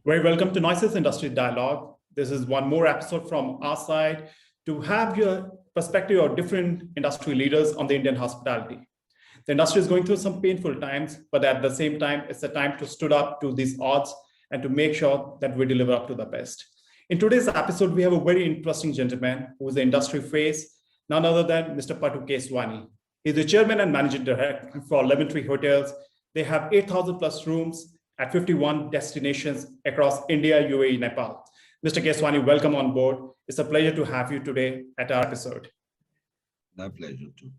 Very welcome to Noises Industry Dialogue. This is one more episode from our side to have your perspective of different industry leaders on the Indian hospitality. The industry is going through some painful times, but at the same time, it's a time to stood up to these odds and to make sure that we deliver up to the best. In today's episode, we have a very interesting gentleman who is the industry face, none other than Mr. Patu Keswani. He's the chairman and managing director for Lemon Tree Hotels. They have 8,000 plus rooms at 51 destinations across India, UAE, Nepal. Mr. Keswani, welcome on board. It's a pleasure to have you today at our episode. My pleasure too.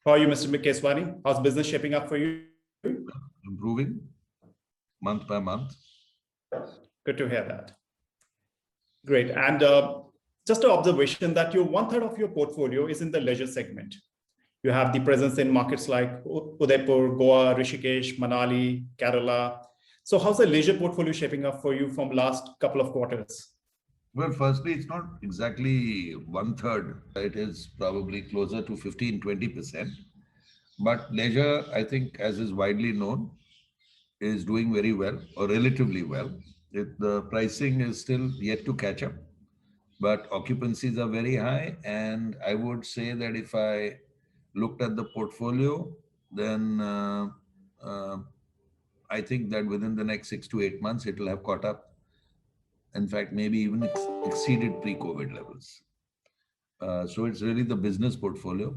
How are you, Mr. Keswani? How's business shaping up for you? Improving month by month. Good to hear that. Great. And just an observation that one-third of your portfolio is in the leisure segment. You have the presence in markets like Udaipur, Goa, Rishikesh, Manali, Kerala. So how's the leisure portfolio shaping up for you from last couple of quarters? Well, firstly, it's not exactly one-third. It is probably closer to 15-20%. But leisure, I think, as is widely known, is doing very well or relatively well. The pricing is still yet to catch up, but occupancies are very high. And I would say that if I looked at the portfolio, then I think that within the next 6 to 8 months, it will have caught up. In fact, maybe even exceeded pre-COVID levels. So it's really the business portfolio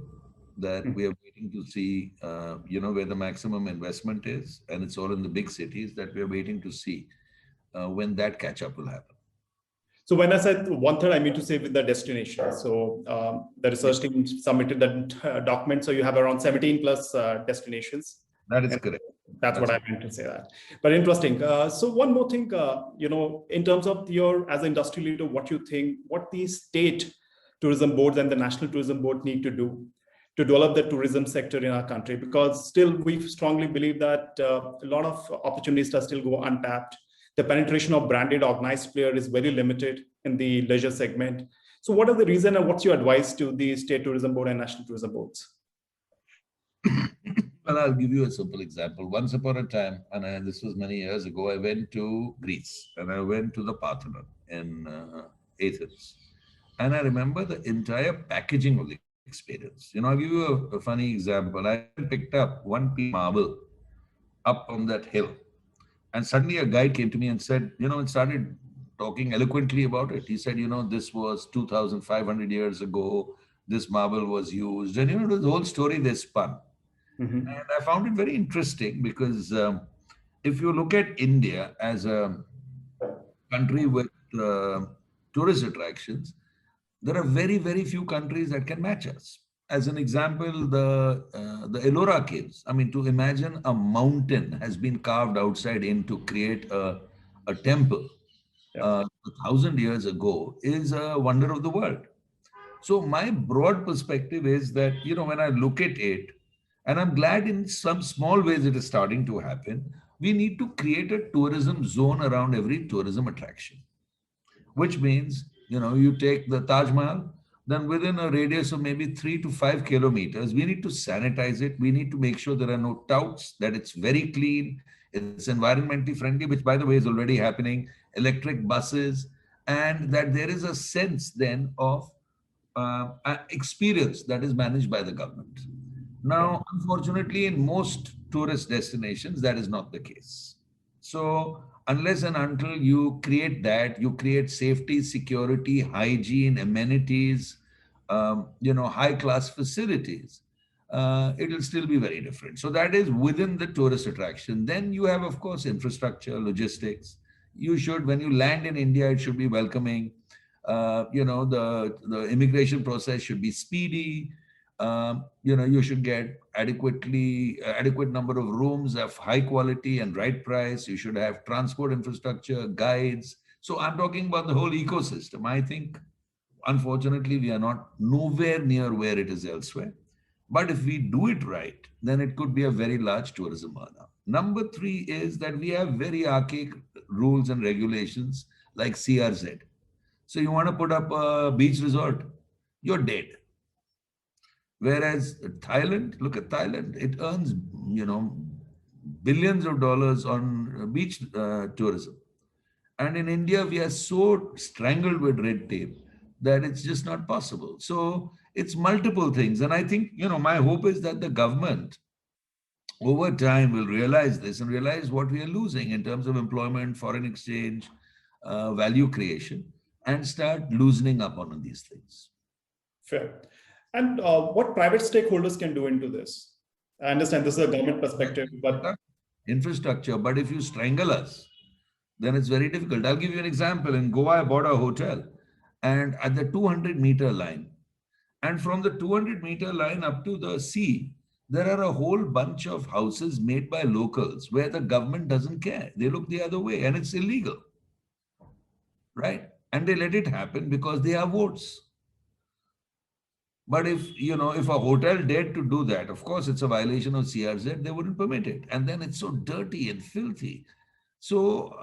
that we are waiting to see, where the maximum investment is. And it's all in the big cities that we are waiting to see when that catch-up will happen. So when I said one-third, I mean to say with the destination. So the research team submitted that document. So you have around 17 plus destinations. That is correct. That's what I meant to say that. But interesting. So one more thing, in terms of as an industry leader, what you think, what the state tourism boards and the National Tourism Board need to do to develop the tourism sector in our country? Because still we strongly believe that a lot of opportunities are still go untapped. The penetration of branded organized player is very limited in the leisure segment. So what are the reasons and what's your advice to the State Tourism Board and National Tourism Boards? Well, I'll give you a simple example. Once upon a time, and this was many years ago, I went to Greece and I went to the Parthenon in Athens. And I remember the entire packaging of the experience. I'll give you a funny example. I picked up one piece of marble up on that hill. And suddenly a guy came to me and said, and started talking eloquently about it. He said, this was 2,500 years ago. This marble was used. And, the whole story they spun. Mm-hmm. And I found it very interesting because if you look at India as a country with tourist attractions, there are very, very few countries that can match us. As an example, the Ellora caves. I mean, to imagine a mountain has been carved outside in to create a temple 1,000 years ago is a wonder of the world. So my broad perspective is that, when I look at it, and I'm glad in some small ways it is starting to happen, we need to create a tourism zone around every tourism attraction, which means, you take the Taj Mahal, then within a radius of maybe 3 to 5 kilometers, we need to sanitize it. We need to make sure there are no touts, that it's very clean, it's environmentally friendly, which by the way is already happening, electric buses, and that there is a sense then of experience that is managed by the government. Now, unfortunately, in most tourist destinations, that is not the case. So unless and until you create that, you create safety, security, hygiene, amenities, high-class facilities, it will still be very different. So that is within the tourist attraction. Then you have, of course, infrastructure, logistics. You should, when you land in India, it should be welcoming. The immigration process should be speedy. You should get adequate number of rooms of high quality and right price. You should have transport infrastructure, guides. So I'm talking about the whole ecosystem. I think, unfortunately, we are not nowhere near where it is elsewhere. But if we do it right, then it could be a very large tourism earner. Number 3 is that we have very archaic rules and regulations like CRZ. So you want to put up a beach resort, you're dead. Whereas Thailand, look at Thailand, it earns, billions of dollars on beach tourism. And in India, we are so strangled with red tape that it's just not possible. So it's multiple things. And I think, my hope is that the government over time will realize this and realize what we are losing in terms of employment, foreign exchange, value creation, and start loosening up on these things. Fair. And what private stakeholders can do into this? I understand this is a government perspective, but infrastructure. But if you strangle us, then it's very difficult. I'll give you an example. In Goa, I bought a hotel, and at the 200-meter line, and from the 200-meter line up to the sea, there are a whole bunch of houses made by locals where the government doesn't care. They look the other way, and it's illegal, right? And they let it happen because they have votes. But if a hotel dared to do that, of course, it's a violation of CRZ, they wouldn't permit it. And then it's so dirty and filthy. So,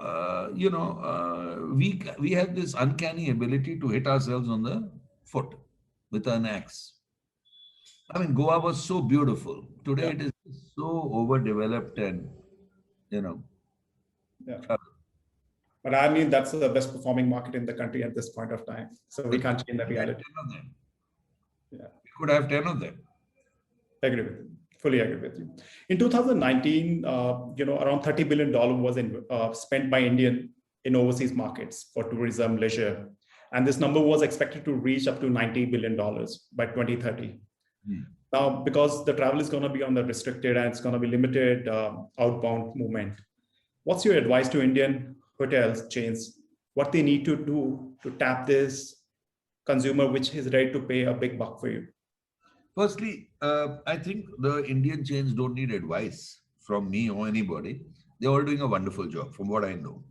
we have this uncanny ability to hit ourselves on the foot with an axe. I mean, Goa was so beautiful. Today it is so overdeveloped and, yeah. But I mean, that's the best performing market in the country at this point of time. So we can't change that reality. Yeah. We could have 10 of them. Agree with you. Fully agree with you. In 2019, around $30 billion was spent by Indian in overseas markets for tourism, leisure. And this number was expected to reach up to $90 billion by 2030. Now, because the travel is going to be on the restricted and it's going to be limited outbound movement, what's your advice to Indian hotels chains? What they need to do to tap this consumer which is ready to pay a big buck for you? Firstly, I think the Indian chains don't need advice from me or anybody. They're all doing a wonderful job from what I know.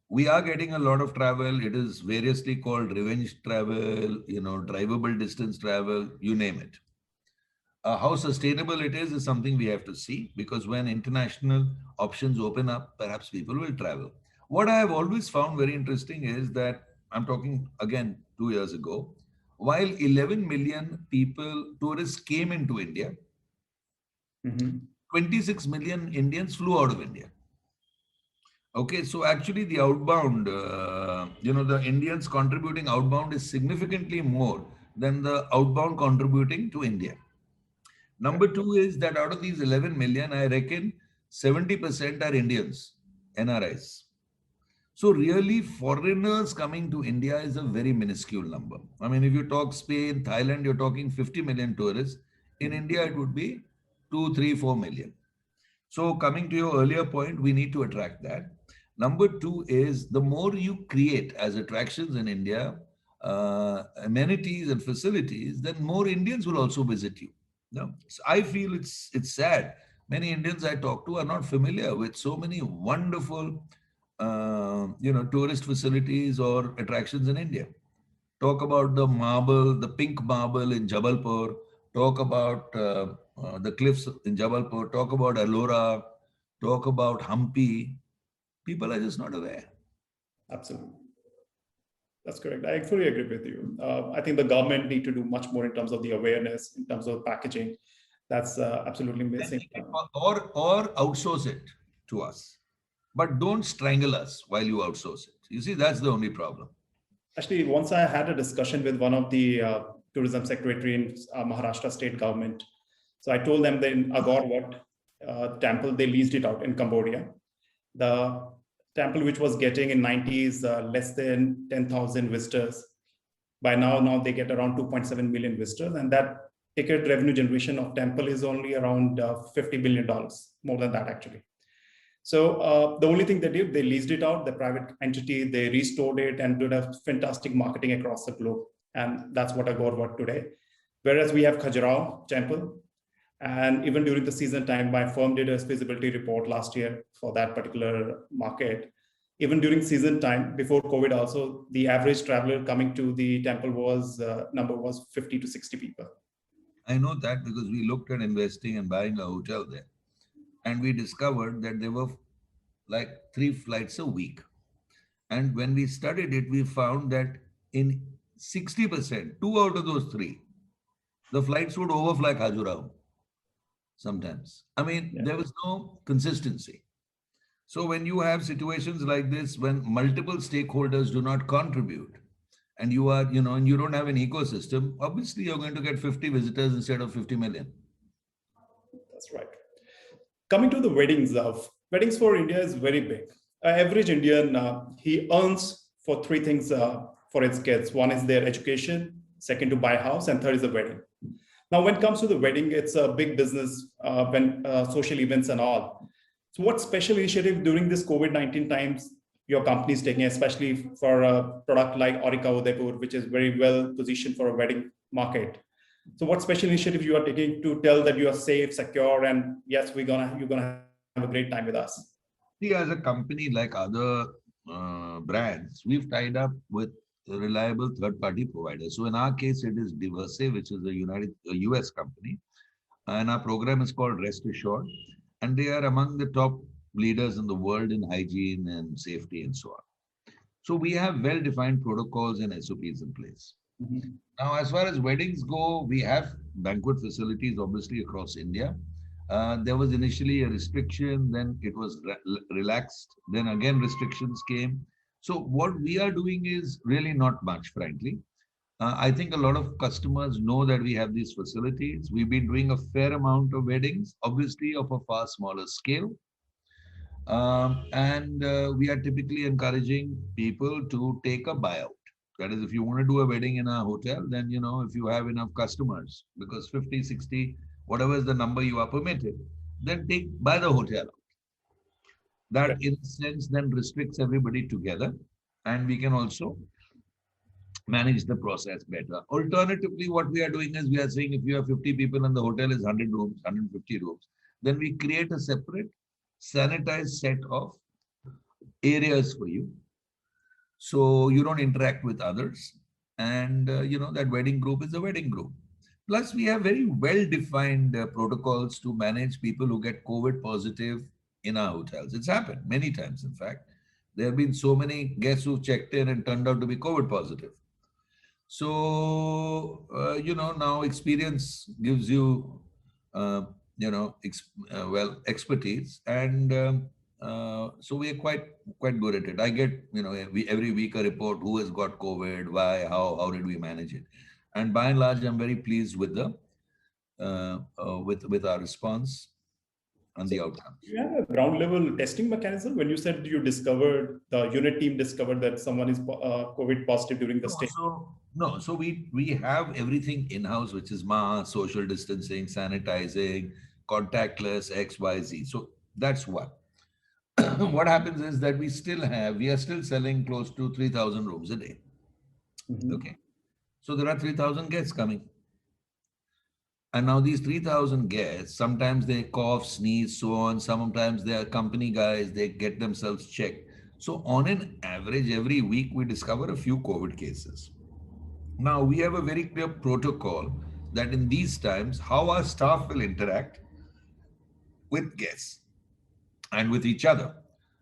We are getting a lot of travel. It is variously called revenge travel, drivable distance travel, you name it. How sustainable it is something we have to see, because when international options open up, perhaps people will travel. What I have always found very interesting is that, I'm talking again 2 years ago, while 11 million tourists came into India, 26 million Indians flew out of India. Okay, so actually the outbound, the Indians contributing outbound is significantly more than the outbound contributing to India. Number two is that out of these 11 million, I reckon 70% are Indians, NRIs. So really, foreigners coming to India is a very minuscule number. I mean, if you talk Spain, Thailand, you're talking 50 million tourists. In India, it would be 2, 3, 4 million. So coming to your earlier point, we need to attract that. Number two is the more you create as attractions in India, amenities and facilities, then more Indians will also visit you. No? So I feel it's sad. Many Indians I talk to are not familiar with so many wonderful tourist facilities or attractions in India. Talk about the pink marble in Jabalpur. Talk about the cliffs in Jabalpur. Talk about Ellora. Talk about Hampi. People are just not aware. Absolutely. That's correct. I fully agree with you. I think the government need to do much more in terms of the awareness, in terms of packaging. That's absolutely missing. Or outsource it to us. But don't strangle us while you outsource it. You see, that's the only problem. Actually, once I had a discussion with one of the tourism secretary in Maharashtra state government. So I told them that in Agor Wat temple, they leased it out in Cambodia. The temple, which was getting in 90s less than 10,000 visitors. By now they get around 2.7 million visitors. And that ticket revenue generation of temple is only around $50 billion, more than that actually. So the only thing they did, they leased it out, the private entity, they restored it and did a fantastic marketing across the globe. And that's what Agor Wat today. Whereas we have Khajuraho temple. And even during the season time, my firm did a feasibility report last year for that particular market. Even during season time, before COVID also, the average traveler coming to the temple number was 50 to 60 people. I know that because we looked at investing and buying a hotel there. And we discovered that there were like 3 flights a week. And when we studied it, we found that in 60%, 2 out of those 3, the flights would overfly Khajuraho sometimes. I mean, there was no consistency. So when you have situations like this, when multiple stakeholders do not contribute, and you are, and you don't have an ecosystem, obviously you're going to get 50 visitors instead of 50 million. That's right. Coming to the weddings for India is very big. Average Indian, he earns for three things for his kids. One is their education, second to buy a house, and third is the wedding. Now, when it comes to the wedding, it's a big business when social events and all. So what special initiative during this COVID-19 times your company is taking, especially for a product like Aurika Udaipur, which is very well positioned for a wedding market? So what special initiative you are taking to tell that you are safe, secure, and yes, you're gonna have a great time with us? See, as a company like other brands, we've tied up with reliable third-party providers. So in our case, it is Diverse, which is a US company, and our program is called Rest Assured, and they are among the top leaders in the world in hygiene and safety and so on. So we have well-defined protocols and SOPs in place. Mhm. Now, as far as weddings go, we have banquet facilities obviously across India. There was initially a restriction, then it was relaxed, then again restrictions came. So what we are doing is really not much, frankly. I think a lot of customers know that we have these facilities. We've been doing a fair amount of weddings, obviously of a far smaller scale. And we are typically encouraging people to take a buyout. That is, if you want to do a wedding in a hotel, then, if you have enough customers, because 50, 60, whatever is the number you are permitted, then buy the hotel. That, Right. in a sense, then restricts everybody together. And we can also manage the process better. Alternatively, what we are doing is we are saying if you have 50 people and the hotel is 100 rooms, 150 rooms, then we create a separate sanitized set of areas for you. So you don't interact with others. And, that wedding group is a wedding group. Plus, we have very well-defined protocols to manage people who get COVID positive in our hotels. It's happened many times, in fact. There have been so many guests who checked in and turned out to be COVID positive. So, now experience gives you, expertise. And so we are quite good at it. I get, every week a report, who has got COVID, why, how did we manage it? And by and large, I'm very pleased with with our response and So the outcomes. you have a ground level testing mechanism when you said the unit team discovered that someone is COVID positive during the stay. So we have everything in-house, which is mask, social distancing, sanitizing, contactless, X, Y, Z. So that's one. What happens is that we are still selling close to 3,000 rooms a day. Mhm. Okay. So there are 3,000 guests coming. And now these 3,000 guests, sometimes they cough, sneeze, so on. Sometimes they are company guys, they get themselves checked. So on an average, every week we discover a few COVID cases. Now we have a very clear protocol that in these times, how our staff will interact with guests and with each other.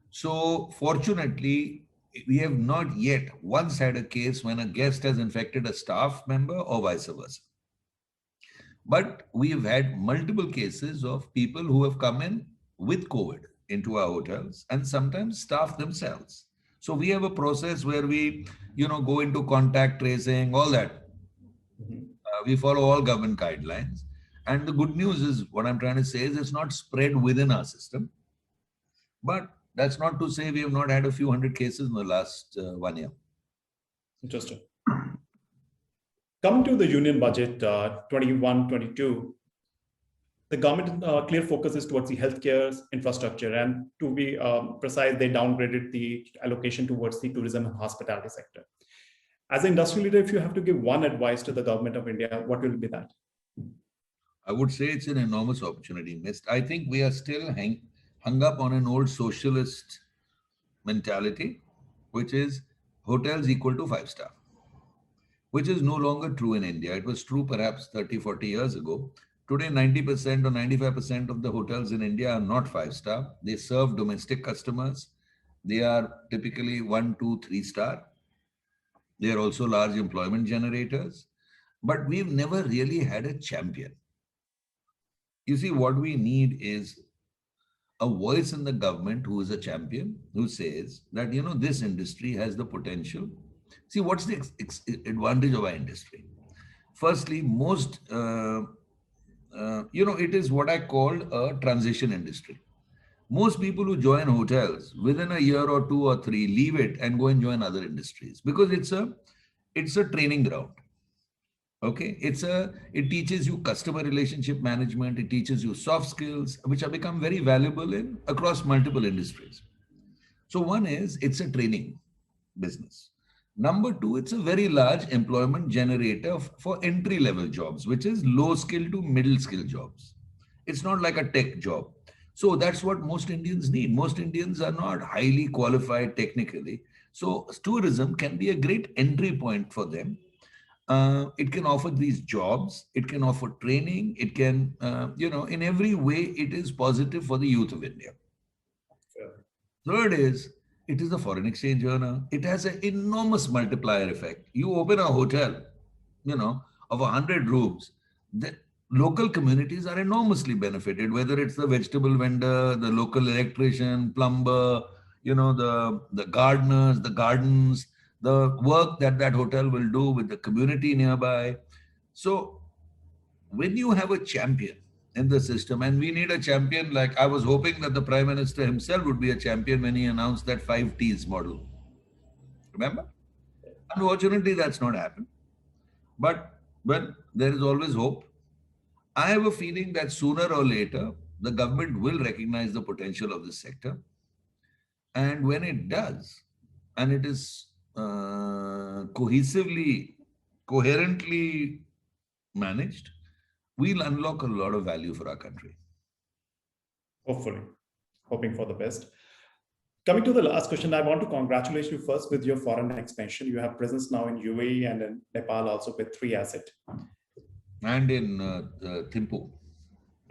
So fortunately, we have not yet once had a case when a guest has infected a staff member or vice versa. But we have had multiple cases of people who have come in with COVID into our hotels and sometimes staff themselves. So we have a process where we, go into contact tracing, all that. Mhm. We follow all government guidelines. And the good news is, what I'm trying to say is, it's not spread within our system. But that's not to say we have not had a few hundred cases in the last 1 year. Interesting. Coming to the union budget 21-22, the government clear focus is towards the healthcare infrastructure, and to be precise, they downgraded the allocation towards the tourism and hospitality sector. As an industry leader, if you have to give one advice to the government of India, what will be that? I would say it's an enormous opportunity missed. I think we are still hung up on an old socialist mentality, which is hotels equal to 5 star, which is no longer true in India. It was true perhaps 30, 40 years ago. Today, 90% or 95% of the hotels in India are not 5 star. They serve domestic customers. They are typically 1, 2, 3 star. They are also large employment generators. But we've never really had a champion. You see, what we need is a voice in the government who is a champion, who says that, this industry has the potential. See, what's the advantage of our industry? Firstly, most, it is what I call a transition industry. Most people who join hotels within a year or 2 or 3 leave it and go and join other industries because it's a training ground. Okay, it teaches you customer relationship management. It teaches you soft skills, which have become very valuable across multiple industries. So one is it's a training business. Number two, it's a very large employment generator for entry level jobs, which is low skill to middle skill jobs. It's not like a tech job. So that's what most Indians need. Most Indians are not highly qualified technically. So tourism can be a great entry point for them. It can offer these jobs, it can offer training, it can, in every way, it is positive for the youth of India. Third is, it is a foreign exchange earner. It has an enormous multiplier effect. You open a hotel, of 100 rooms, the local communities are enormously benefited, whether it's the vegetable vendor, the local electrician, plumber, the gardeners, the gardens, the work that hotel will do with the community nearby. So when you have a champion in the system, and we need a champion, like I was hoping that the Prime Minister himself would be a champion when he announced that 5 T's model. Remember? Unfortunately, that's not happened. But there is always hope. I have a feeling that sooner or later, the government will recognize the potential of this sector. And when it does, and it is cohesively, coherently managed, we'll unlock a lot of value for our country. Hopefully, hoping for the best. Coming to the last question, I want to congratulate you first with your foreign expansion. You have presence now in UAE and in Nepal also with 3 assets. And in Thimphu.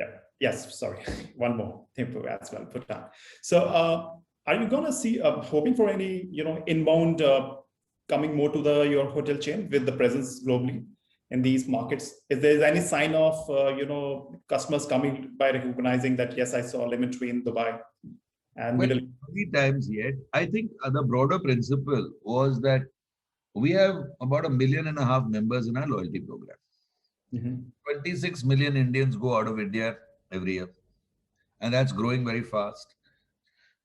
Yeah. Yes, sorry. One more, Thimphu as well, Bhutan. So are you going to see, hoping for any, inbound coming more to your hotel chain with the presence globally in these markets? If there's any sign of, customers coming by recognizing that, yes, I saw Lemon Tree in Dubai and well, 3 times yet. I think the broader principle was that we have about 1.5 million members in our loyalty program. 26 million Indians go out of India every year, and that's growing very fast.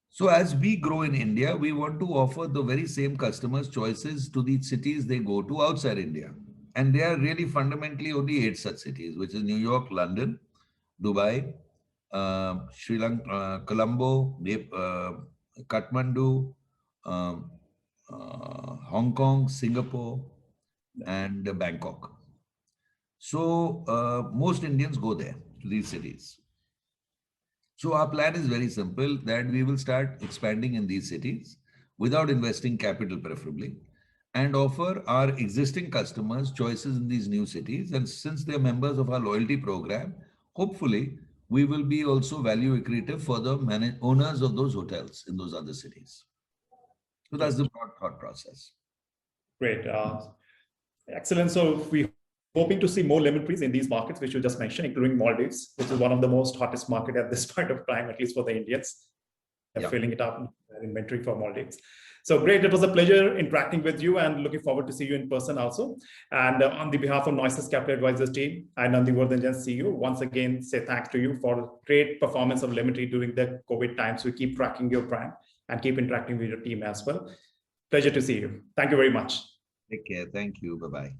So as we grow in India, we want to offer the very same customers choices to the cities they go to outside India. And there are really fundamentally only 8 such cities, which is New York, London, Dubai, Sri Lanka, Colombo, Kathmandu, Hong Kong, Singapore, and Bangkok. So most Indians go there, to these cities. So our plan is very simple, that we will start expanding in these cities without investing capital preferably, and offer our existing customers choices in these new cities. And since they're members of our loyalty program, hopefully we will be also value accretive for the owners of those hotels in those other cities. So that's the broad thought process. Great. Excellent. So we hoping to see more Lemon Trees in these markets, which you just mentioned, including Maldives, which is one of the most hottest market at this point of time, at least for the Indians. They're filling it up in inventory for Maldives. So great. It was a pleasure interacting with you and looking forward to see you in person also. And on the behalf of Noises Capital Advisors team and Nandivardhan Jain CEO, once again, say thanks to you for great performance of Lemon Tree during the COVID times. We keep tracking your brand and keep interacting with your team as well. Pleasure to see you. Thank you very much. Take care. Thank you. Bye-bye.